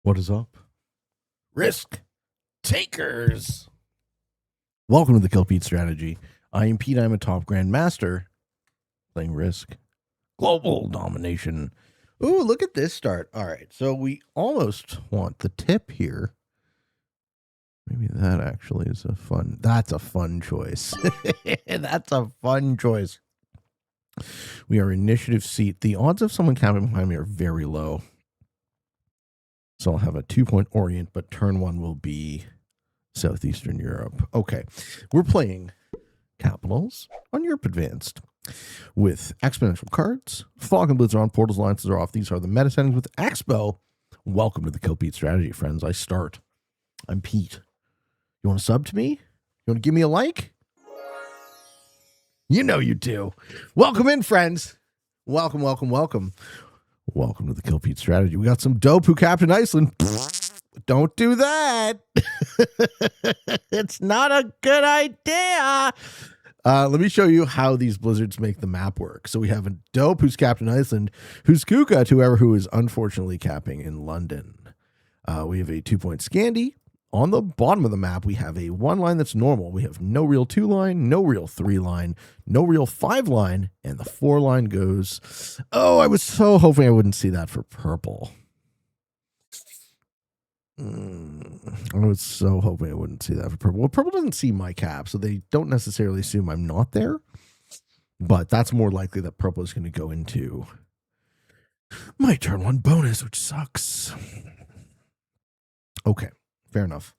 What is up? Risk takers. Welcome to the Kill Pete Strategy. I am Pete. I'm a top grandmaster playing Risk. Global domination. Ooh, look at this start. All right, so we almost want the tip here. Maybe that actually is that's a fun choice. That's a fun choice. We are initiative seat. The odds of someone camping behind me are very low. So I'll have a 2-point Orient, but turn one will be Southeastern Europe. Okay, we're playing Capitals on Europe Advanced with exponential cards. Fog and Blitz are on, Portals Alliances are off. These are the meta settings with Expo. Welcome to the Kill Pete Strategy, friends. I start. I'm Pete. You want to sub to me? You want to give me a like? You know you do. Welcome in, friends. Welcome, welcome, welcome. Welcome to the Kill Pete Strategy. We got some dope who captained Iceland. Don't do that. It's not a good idea. Let me show you how these blizzards make the map work. So we have a dope who's captained Iceland, who's Kuka to whoever who is unfortunately capping in London. We have a 2-point Scandi. On the bottom of the map, we have a 1 line that's normal. We have no real 2 line, no real 3 line, no real 5 line, and the 4 line goes. Oh, I was so hoping I wouldn't see that for purple. I was so hoping I wouldn't see that for purple. Well, purple doesn't see my cap, so they don't necessarily assume I'm not there. But that's more likely that purple is going to go into my turn 1 bonus, which sucks. Okay. Fair enough.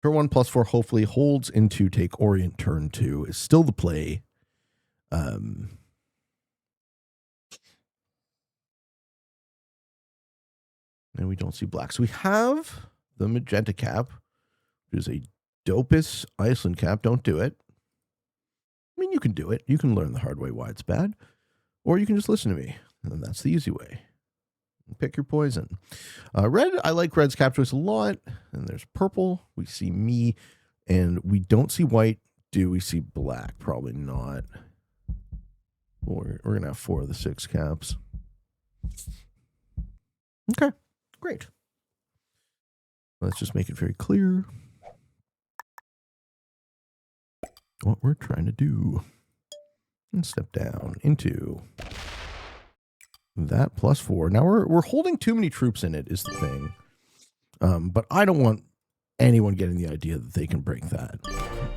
Turn 1 +4 hopefully holds into take Orient. Turn 2 is still the play. And we don't see black. So we have the magenta cap, which is a dopest Iceland cap. Don't do it. I mean, you can do it. You can learn the hard way why it's bad. Or you can just listen to me. And that's the easy way. Pick your poison. Red, I like red's cap choice a lot. And there's purple. We see me. And we don't see white. Do we see black? Probably not. We're going to have 4 of the 6 caps. Okay, great. Let's just make it very clear what we're trying to do. And step down into that +4. Now we're holding too many troops in it is the thing. But I don't want anyone getting the idea that they can break that.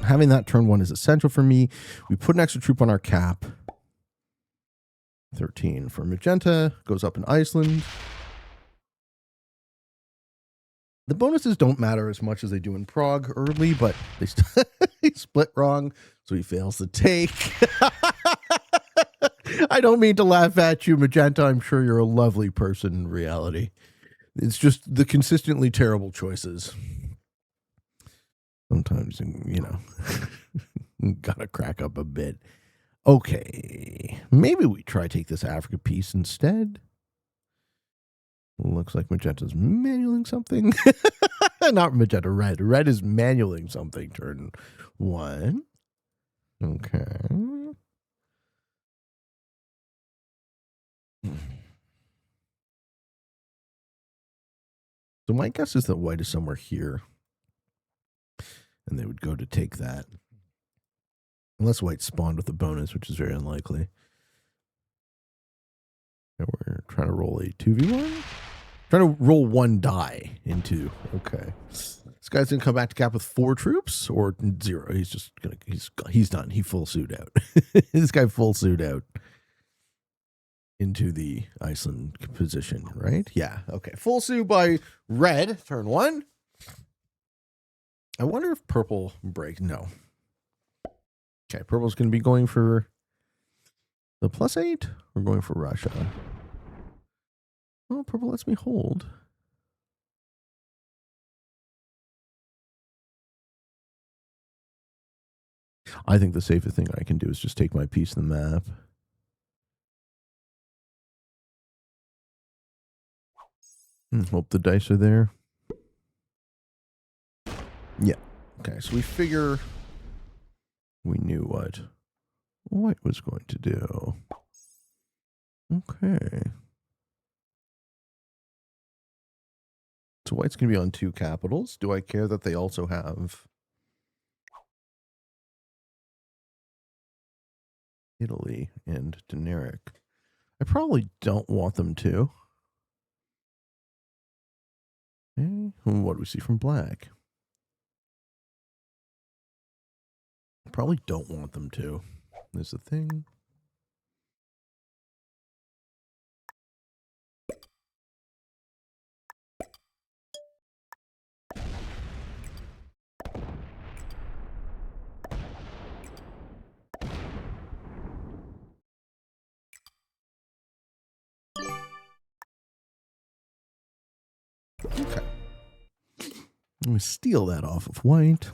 Having that turn 1 is essential for me. We put an extra troop on our cap. 13 for magenta. Goes up in Iceland. The bonuses don't matter as much as they do in Prague early, but they he split wrong, so he fails to take. I don't mean to laugh at you, Magenta. I'm sure you're a lovely person in reality. It's just the consistently terrible choices. Sometimes, you know, gotta crack up a bit. Okay, maybe we try take this Africa piece instead. Looks like Magenta's manualing something. Not Magenta, red. Red is manualing something. Turn 1. Okay. So my guess is that white is somewhere here. And they would go to take that. Unless white spawned with a bonus, which is very unlikely. And we're trying to roll a 2v1. Trying to roll 1 die into. Okay. This guy's going to come back to cap with 4 troops or 0. He's just going to, he's done. He full suit out. This guy full suit out. Into the Iceland position, right? Yeah, okay. Full suit by red, turn 1. I wonder if purple breaks. No. Okay, purple's going to be going for the +8. We're going for Russia. Oh, purple lets me hold. I think the safest thing I can do is just take my piece of the map. Hope the dice are there. Yeah. Okay, so we figure we knew what white was going to do. Okay. So white's going to be on 2 capitals. Do I care that they also have Italy and Dinaric? I probably don't want them to. Okay. What do we see from black? Probably don't want them to. Is the thing. Okay. Let me steal that off of white.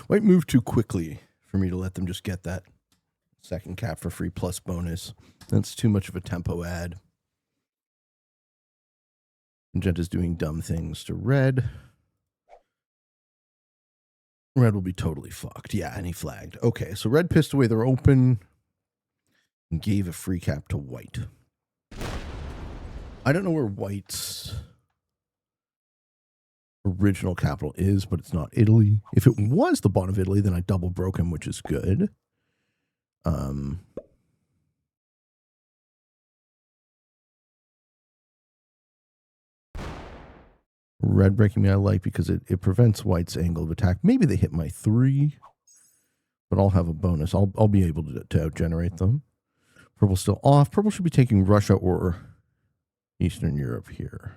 White moved too quickly for me to let them just get that second cap for free plus bonus. That's too much of a tempo ad. Magenta's doing dumb things to red. Red will be totally fucked. Yeah, and he flagged. Okay, so red pissed away their open and gave a free cap to white. I don't know where white's original capital is, but it's not Italy. If it was the bottom of Italy, then I double broke him, which is good. Red breaking me I like because it prevents white's angle of attack. Maybe they hit my 3, but I'll have a bonus. I'll be able to outgenerate them. Purple's still off. Purple should be taking Russia or Eastern Europe here.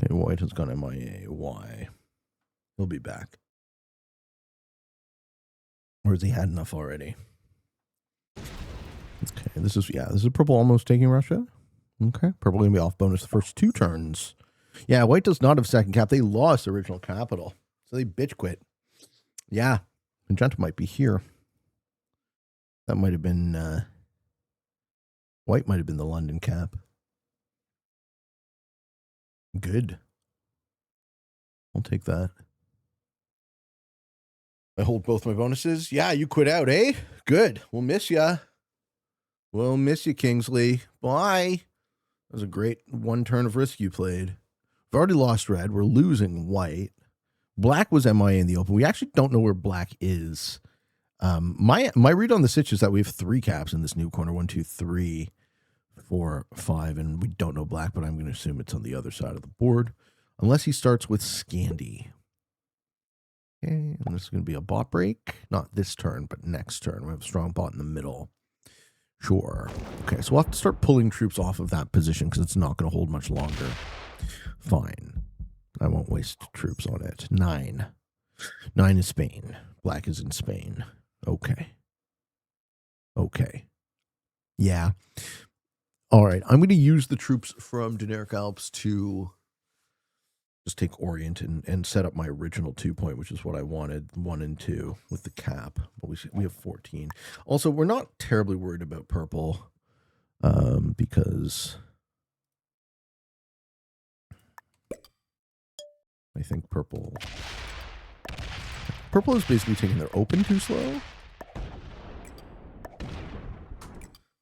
Okay, white has gone MIA. Why? He'll be back. Or has he had enough already? Okay, this is purple almost taking Russia. Okay, purple going to be off bonus the first 2 turns. Yeah, white does not have second cap. They lost original capital. So they bitch quit. Yeah, Magenta might be here. That might have been, white might have been the London cap. Good. I'll take that. I hold both my bonuses. Yeah, you quit out, eh? Good. We'll miss ya. We'll miss you, Kingsley. Bye. That was a great 1 turn of risk you played. We've already lost red. We're losing white. Black was MIA in the open. We actually don't know where black is. My read on the sitch is that we have 3 caps in this new corner. 1, 2, 3, 4, 5, and we don't know black, but I'm going to assume it's on the other side of the board. Unless he starts with Scandi. Okay, and this is going to be a bot break. Not this turn, but next turn. We have a strong bot in the middle. Sure. Okay, so we'll have to start pulling troops off of that position because it's not going to hold much longer. Fine. I won't waste troops on it. 9. 9 is Spain. Black is in Spain. Okay. Okay. Yeah. All right. I'm going to use the troops from Dinaric Alps to just take Orient and set up my original 2-point, which is what I wanted, 1 and 2 with the cap. But we have 14. Also, we're not terribly worried about purple because I think purple is basically taking their open too slow.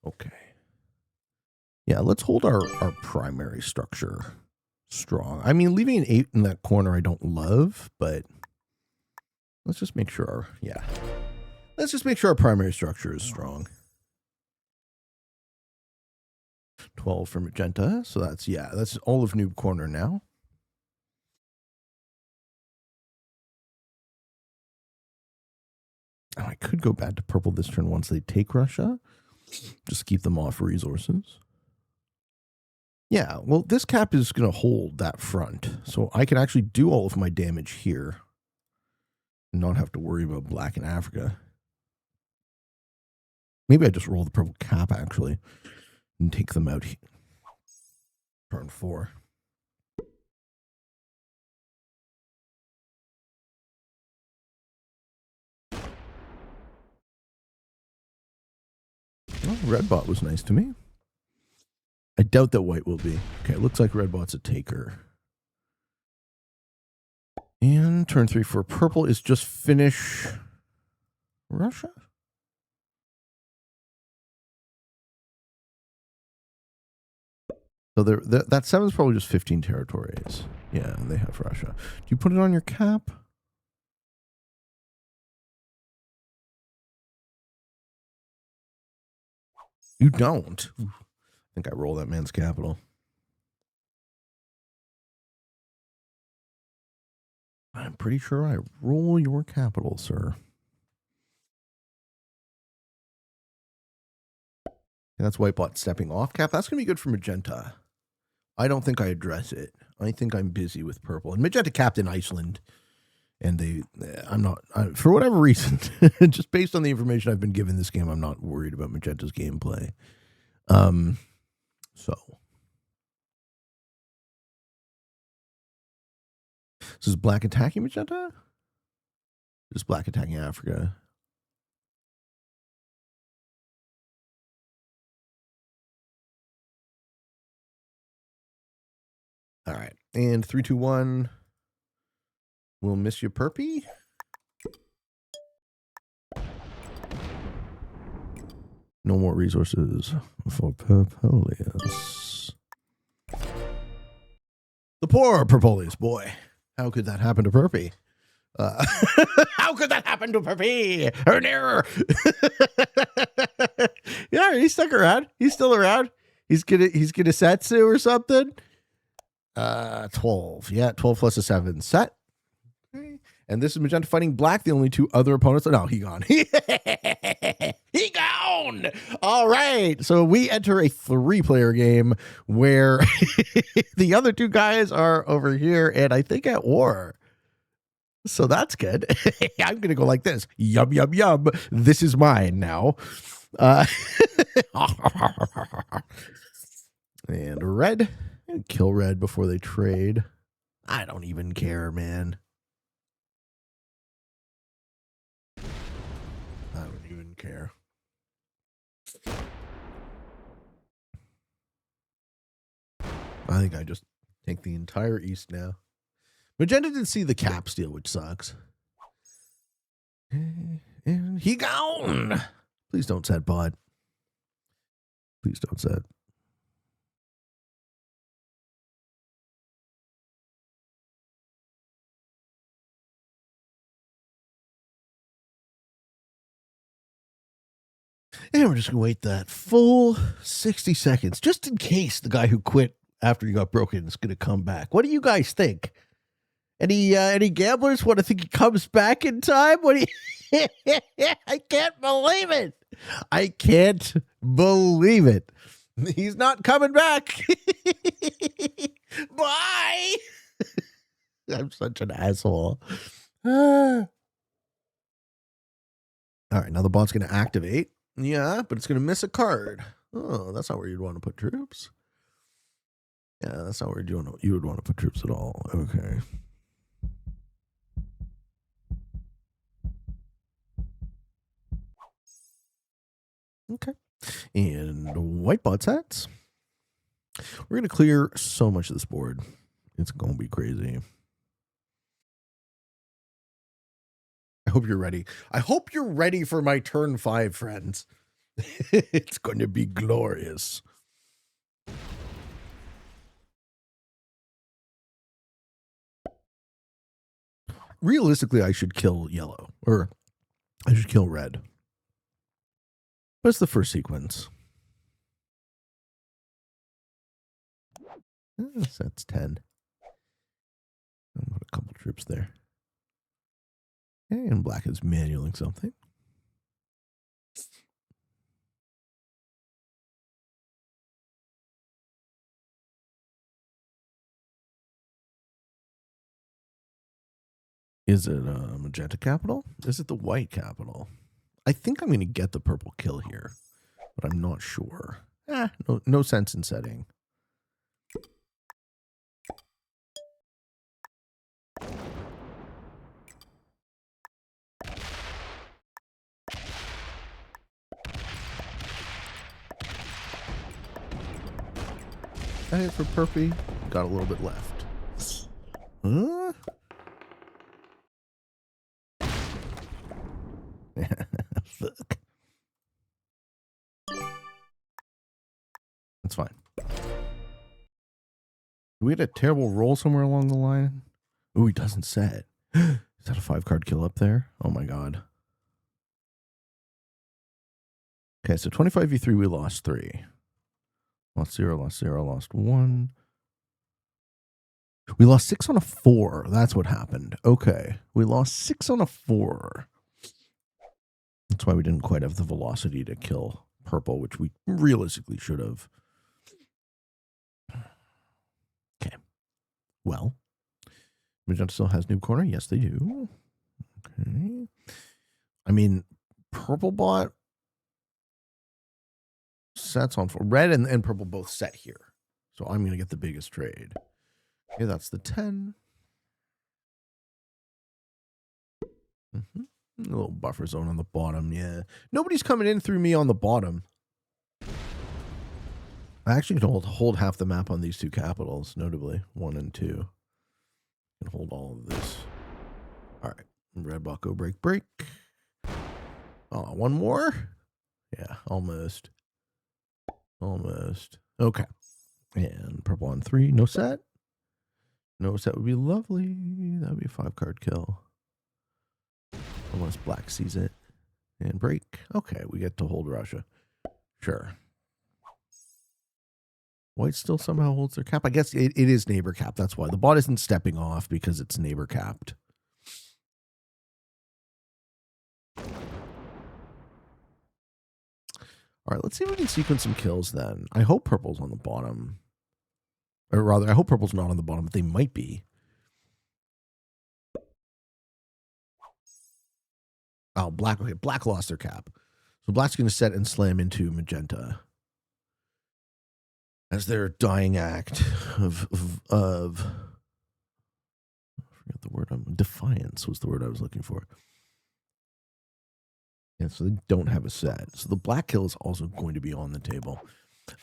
Okay. Yeah, let's hold our primary structure strong. I mean, leaving an 8 in that corner I don't love, but let's just make sure let's just make sure our primary structure is strong. 12 for magenta, so that's all of noob corner now. Oh, I could go back to purple this turn once they take Russia. Just keep them off resources. Yeah, well, this cap is going to hold that front. So I can actually do all of my damage here and not have to worry about black in Africa. Maybe I just roll the purple cap, actually, and take them out here. Turn 4. Well, red bot was nice to me. I doubt that white will be. Okay, it looks like red bot's a taker. And turn 3 for purple is just finish Russia? So that 7 is probably just 15 territories. Yeah, and they have Russia. Do you put it on your cap? You don't. I think I roll that man's capital. I'm pretty sure I roll your capital, sir. And that's Whitebot stepping off cap. That's going to be good for Magenta. I don't think I address it. I think I'm busy with purple. And Magenta capped in Iceland. And I'm not, for whatever reason, just based on the information I've been given this game, I'm not worried about Magenta's gameplay. So. This is black attacking Magenta? Just black attacking Africa. All right. And 3, 2, 1. We'll miss you, Perpy. No more resources for Perpolius. The poor Perpolius boy. How could that happen to Perpy? How could that happen to Perpy? Oh, no. Yeah, he's stuck around. He's still around. He's gonna Setsu or something. 12. Yeah, 12 plus a 7. Set. Okay. And this is Magenta fighting black. The only two other opponents. No, he gone. He gone. All right. So we enter a 3-player game where the other two guys are over here and I think at war. So that's good. I'm going to go like this. Yum, yum, yum. This is mine now. And red. Kill red before they trade. I don't even care, man. I don't even care. I think I just take the entire East now. Magenta didn't see the cap steal, which sucks. And he gone. Please don't set bot. Please don't set. And we're just going to wait that full 60 seconds, just in case the guy who quit after he got broken is going to come back. What do you guys think? Any gamblers want to think he comes back in time? What do you... I can't believe it. I can't believe it. He's not coming back. Bye. I'm such an asshole. All right, now the bot's going to activate. Yeah, but it's going to miss a card. Oh, that's not where you'd want to put troops. Yeah, that's not where you would want to put troops at all. Okay. Okay. And white bot sets. We're going to clear so much of this board. It's going to be crazy. I hope you're ready. I hope you're ready for my turn 5, friends. It's going to be glorious. Realistically, I should kill yellow, or I should kill red. But it's the first sequence. That's 10. I'll put a couple troops there. Okay, and black is manualing something. Is it magenta capital? Is it the white capital? I think I'm going to get the purple kill here, but I'm not sure. No sense in setting. I hit for Perpy. Got a little bit left. Huh? Fuck. That's fine. we had a terrible roll somewhere along the line? Oh, he doesn't set. Is that a 5-card kill up there? Oh my god. Okay, so 25v3, we lost 3. Lost 0, lost 0, lost 1. We lost 6 on a 4. That's what happened. Okay. We lost 6 on a 4. That's why we didn't quite have the velocity to kill purple, which we realistically should have. Okay. Well, Magenta still has noob corner. Yes, they do. Okay. I mean, purple bot sets on 4. Red and purple both set here. So I'm going to get the biggest trade. Okay, that's the 10. Mm-hmm. A little buffer zone on the bottom, yeah. Nobody's coming in through me on the bottom. I actually can hold half the map on these 2 capitals, notably 1 and 2. Can hold all of this. All right, red block, go break, break. Oh, 1 more? Yeah, almost. Almost. Okay. And purple on 3, no set. No set would be lovely. That would be a 5-card kill. Unless black sees it. And break. Okay, we get to hold Russia. Sure. White still somehow holds their cap. I guess it is neighbor cap. That's why. The bot isn't stepping off because it's neighbor capped. All right, let's see if we can sequence some kills then. I hope purple's on the bottom. Or rather, I hope purple's not on the bottom, but they might be. Oh, black. Okay, black lost their cap. So black's going to set and slam into magenta as their dying act of I forget the word. Defiance was the word I was looking for. Yeah, so they don't have a set. So the black kill is also going to be on the table.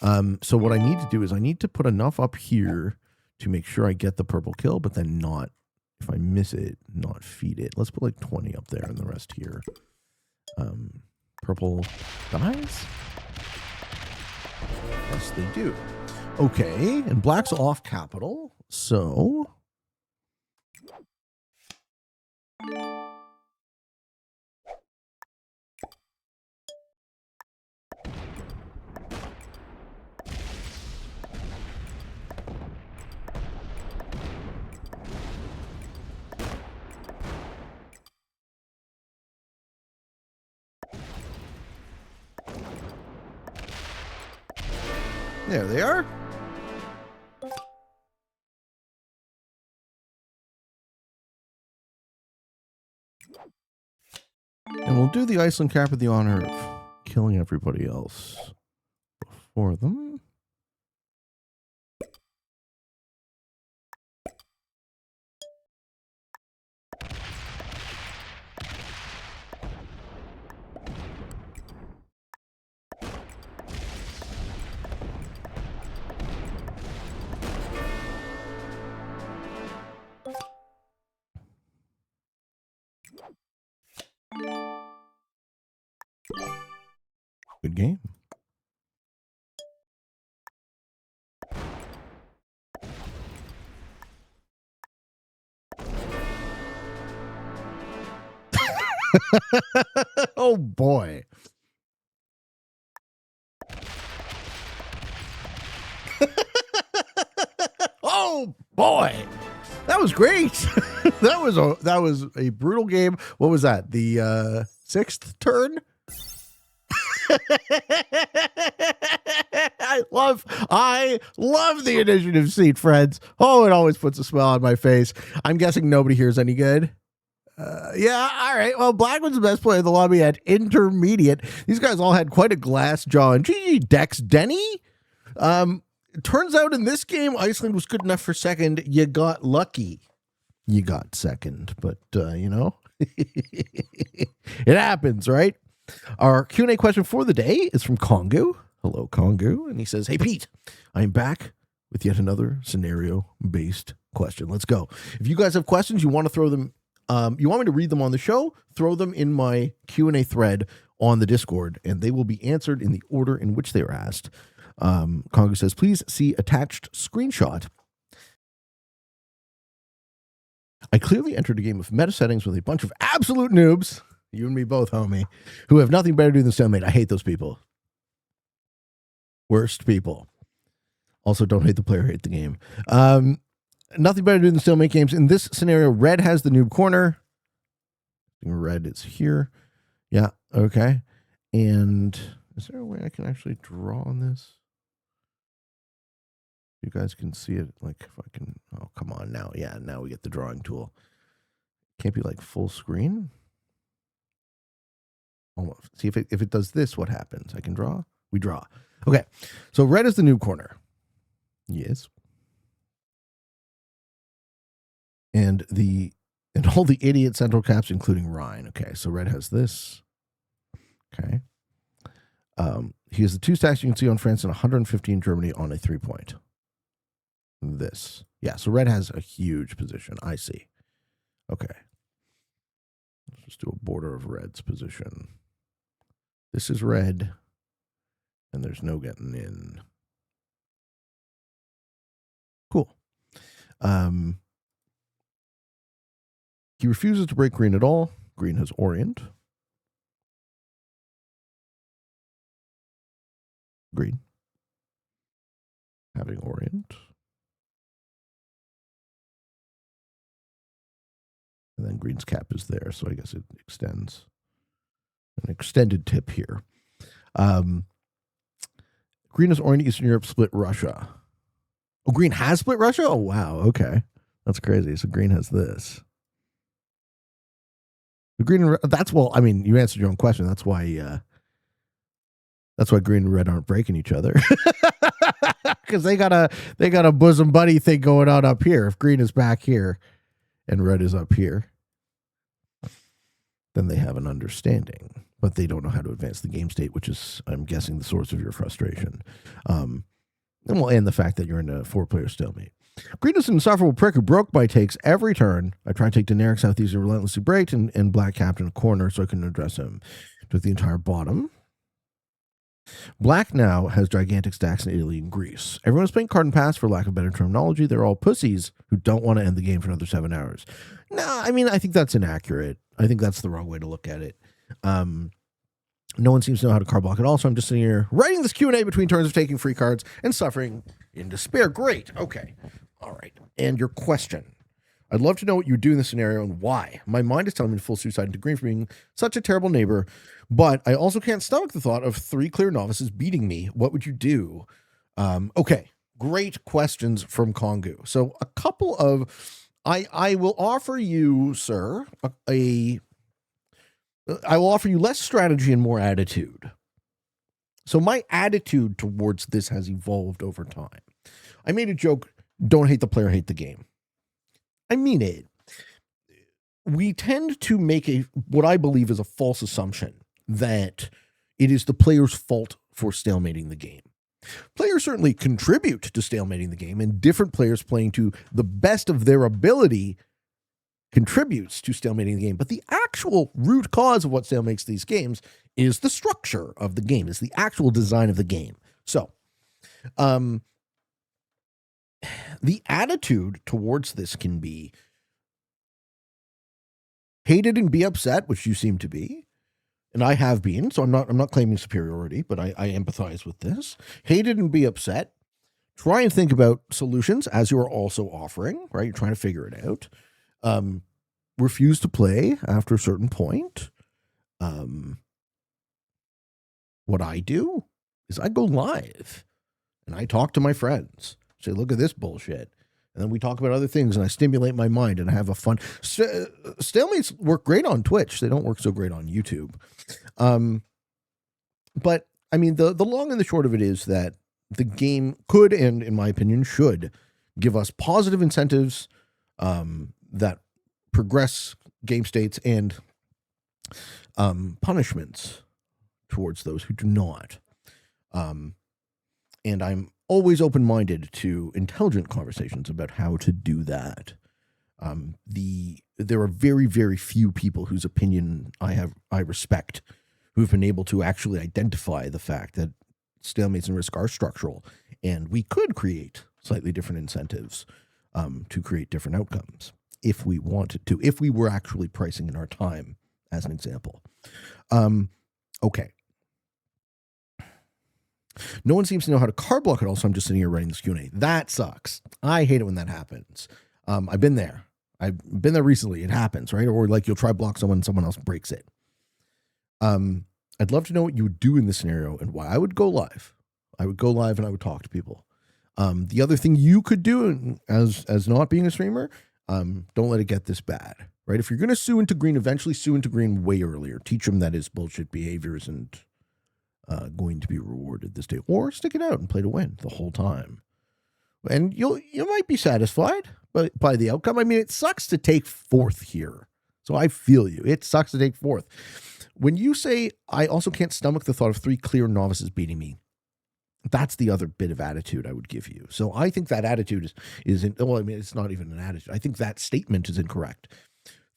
So what I need to do is I need to put enough up here to make sure I get the purple kill, but then not, if I miss it, not feed it. Let's put like 20 up there and the rest here. Purple dies? Yes, they do. Okay, and black's off capital, so... There they are. And we'll do the Iceland cap with the honor of killing everybody else before them. Good game. Oh boy. Oh boy. That was great. that was a brutal game. What was that? The 6th turn? I love the initiative seat, friends. Oh, it always puts a smile on my face. I'm guessing nobody here is any good. Yeah, all right. Well, black was the best player in the lobby at intermediate. These guys all had quite a glass jaw. And GG Dex Denny. Turns out in this game, Iceland was good enough for second. You got lucky. You got second, but you know, it happens, right? Our Q&A question for the day is from Kongu. Hello, Kongu. And he says, hey, Pete, I'm back with yet another scenario-based question. Let's go. If you guys have questions, you want to throw them, you want me to read them on the show, throw them in my Q&A thread on the Discord, and they will be answered in the order in which they are asked. Kongu says, please see attached screenshot I clearly entered a game of meta settings with a bunch of absolute noobs, you and me both, homie, who have nothing better to do than stalemate. I hate those people. Worst people. Also, don't hate the player, hate the game. Nothing better to do than stalemate games. In this scenario, red has the noob corner. Red is here. Yeah, okay. And is there a way I can actually draw on this? You guys can see it, like, if I can, oh, come on now. Yeah, now we get the drawing tool. Can't be like full screen. Almost. See if it does this, what happens? I can draw. We draw. Okay. So red is the noob corner. Yes. And all the idiot central caps, including Ryan. Okay, so red has this. Okay. He has the 2 stacks you can see on France and 115 Germany on a 3-point. This. Yeah, so red has a huge position. I see. Okay. Let's just do a border of red's position. This is red, and there's no getting in. Cool. He refuses to break green at all. Green has Orient. Green. Having Orient. And then green's cap is there, so I guess it extends. An extended tip here. Green is Orient, Eastern Europe, split Russia. Oh, green has split Russia? Oh, wow. Okay. That's crazy. So green has this. The green and that's, well, I mean, you answered your own question. That's why green and red aren't breaking each other. Because they got a bosom buddy thing going on up here. If green is back here and red is up here, then they have an understanding. But they don't know how to advance the game state, which is, I'm guessing, the source of your frustration. And the fact that you're in a 4-player stalemate. Green is an insufferable prick who broke my takes every turn. I tried to take Daenerys southeast and relentlessly braked, and black capped in a corner so I couldn't address him. Took the entire bottom. Black now has gigantic stacks in Italy and Greece. Everyone's playing card and pass for lack of better terminology. They're all pussies who don't want to end the game for another 7 hours. No, I mean, I think that's inaccurate. I think that's the wrong way to look at it. No one seems to know how to card block at all, so I'm just sitting here writing this Q&A between turns of taking free cards and suffering in despair. Great. Okay. All right. And your question. I'd love to know what you do in this scenario and why. My mind is telling me to full suicide into green for being such a terrible neighbor, but I also can't stomach the thought of 3 clear novices beating me. What would you do? Okay. Great questions from Kongu. So a couple of... I will offer you, sir, I will offer you less strategy and more attitude. So my attitude towards this has evolved over time. I made a joke, don't hate the player, hate the game. I mean it. We tend to make what I believe is a false assumption that it is the player's fault for stalemating the game. Players certainly contribute to stalemating the game, and different players playing to the best of their ability contributes to stalemating the game. But the actual root cause of what stalemates these games is the structure of the game, is the actual design of the game. So, the attitude towards this can be hate it and be upset, which you seem to be. And I have been, so I'm not claiming superiority, but I empathize with this. Hate it and be upset. Try and think about solutions as you are also offering, right? You're trying to figure it out. Refuse to play after a certain point. What I do is I go live and I talk to my friends. Say, look at this bullshit. And then we talk about other things and I stimulate my mind and I have a fun. Stalemates work great on Twitch. They don't work so great on YouTube. But I mean, the long and the short of it is that the game could, and in my opinion, should give us positive incentives that progress game states and punishments towards those who do not. And I'm always open-minded to intelligent conversations about how to do that. There are very, very few people whose opinion I respect who've been able to actually identify the fact that stalemates and risk are structural, and we could create slightly different incentives to create different outcomes. if we wanted to, if we were actually pricing in our time, as an example. Okay. No one seems to know how to card block at all, so I'm just sitting here writing this Q&A. That sucks. I hate it when that happens. I've been there. I've been there recently. It happens, right? Or like you'll try block someone and someone else breaks it. I'd love to know what you would do in this scenario and why. I would go live. I would go live and I would talk to people. The other thing you could do as not being a streamer, don't let it get this bad, right? If you're going to sue into green, eventually sue into green way earlier. Teach them that his bullshit behavior isn't going to be rewarded this day, or stick it out and play to win the whole time. And you might be satisfied by the outcome. I mean, it sucks to take fourth here. So I feel you. It sucks to take fourth. When you say, I also can't stomach the thought of 3 clear novices beating me, that's the other bit of attitude I would give you. So I think that attitude well, I mean, it's not even an attitude. I think that statement is incorrect.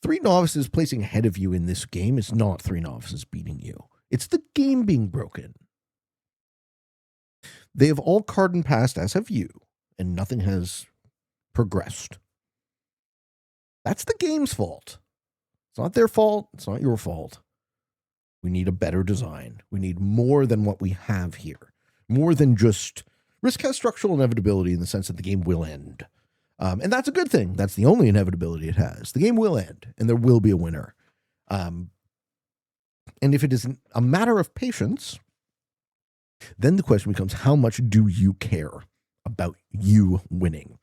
3 novices placing ahead of you in this game is not 3 novices beating you. It's the game being broken. They have all card and passed, as have you, and nothing has progressed. That's the game's fault. It's not their fault. It's not your fault. We need a better design. We need more than what we have here. More than just... Risk has structural inevitability in the sense that the game will end. And that's a good thing. That's the only inevitability it has. The game will end, and there will be a winner. And if it is a matter of patience, then the question becomes, how much do you care about you winning?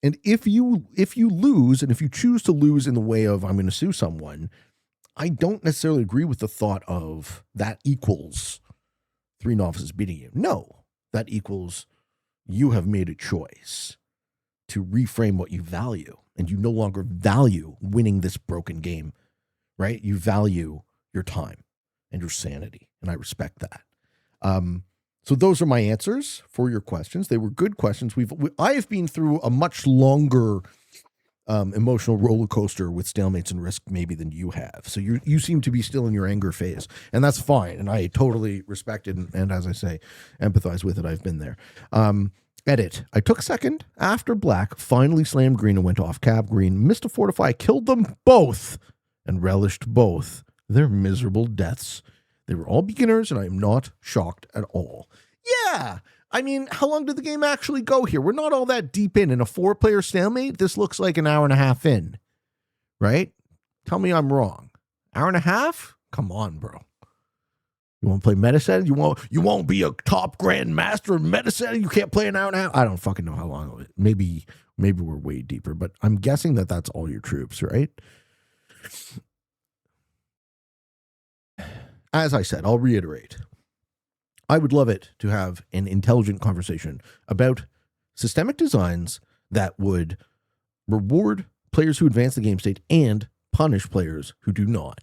And if you lose, and if you choose to lose in the way of, I'm going to sue someone, I don't necessarily agree with the thought of that equals 3 novices beating you. No, that equals you have made a choice to reframe what you value, and you no longer value winning this broken game, right? You value your time and your sanity, and I respect that. So those are my answers for your questions. They were good questions. I have been through a much longer emotional roller coaster with stalemates and risk maybe than you have. So you seem to be still in your anger phase, and that's fine. And I totally respect it, and as I say, empathize with it. I've been there. Edit. I took second after black, finally slammed green and went off cap green, missed a fortify, killed them both, and relished both their miserable deaths. They were all beginners, and I am not shocked at all. Yeah, I mean, how long did the game actually go here? We're not all that deep in a 4-player stalemate. This looks like an hour and a half in, right? Tell me I'm wrong. Hour and a half? Come on, bro. You want to play meta setting? You won't be a top grand master in meta setting? You can't play an hour and a half? I don't fucking know how long. Maybe we're way deeper, but I'm guessing that that's all your troops, right? As I said, I'll reiterate. I would love it to have an intelligent conversation about systemic designs that would reward players who advance the game state and punish players who do not.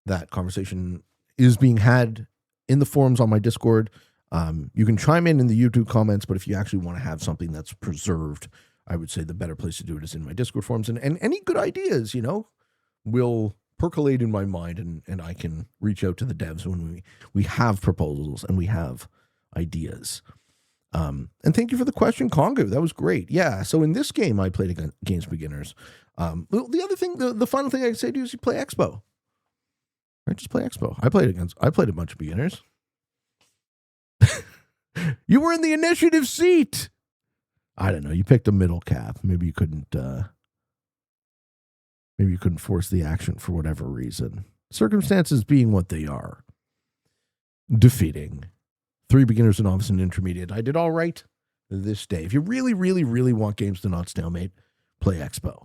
That conversation is being had in the forums on my Discord. You can chime in the YouTube comments, but if you actually want to have something that's preserved, I would say the better place to do it is in my Discord forums. And any good ideas, will percolate in my mind, and I can reach out to the devs when we have proposals and we have ideas. And thank you for the question, Kongu. That was great. Yeah, so in this game, I played against beginners. The other thing, the final thing I can say to you is you play Expo. Right, just play Expo. I played a bunch of beginners. You were in the initiative seat. I don't know. You picked a middle cap. Maybe you couldn't force the action for whatever reason. Circumstances being what they are. Defeating 3 beginners, a novice, and intermediate. I did all right this day. If you really, really, really want games to not stalemate, play Expo.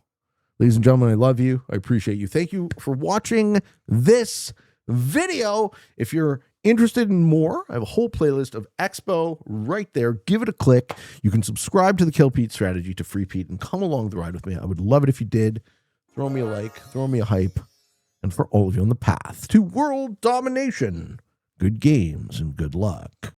Ladies and gentlemen, I love you. I appreciate you. Thank you for watching this video. If you're interested in more, I have a whole playlist of Expo right there. Give it a click. You can subscribe to the Kill Pete strategy to free Pete and come along the ride with me. I would love it if you did. Throw me a like, throw me a hype, and for all of you on the path to world domination, good games and good luck.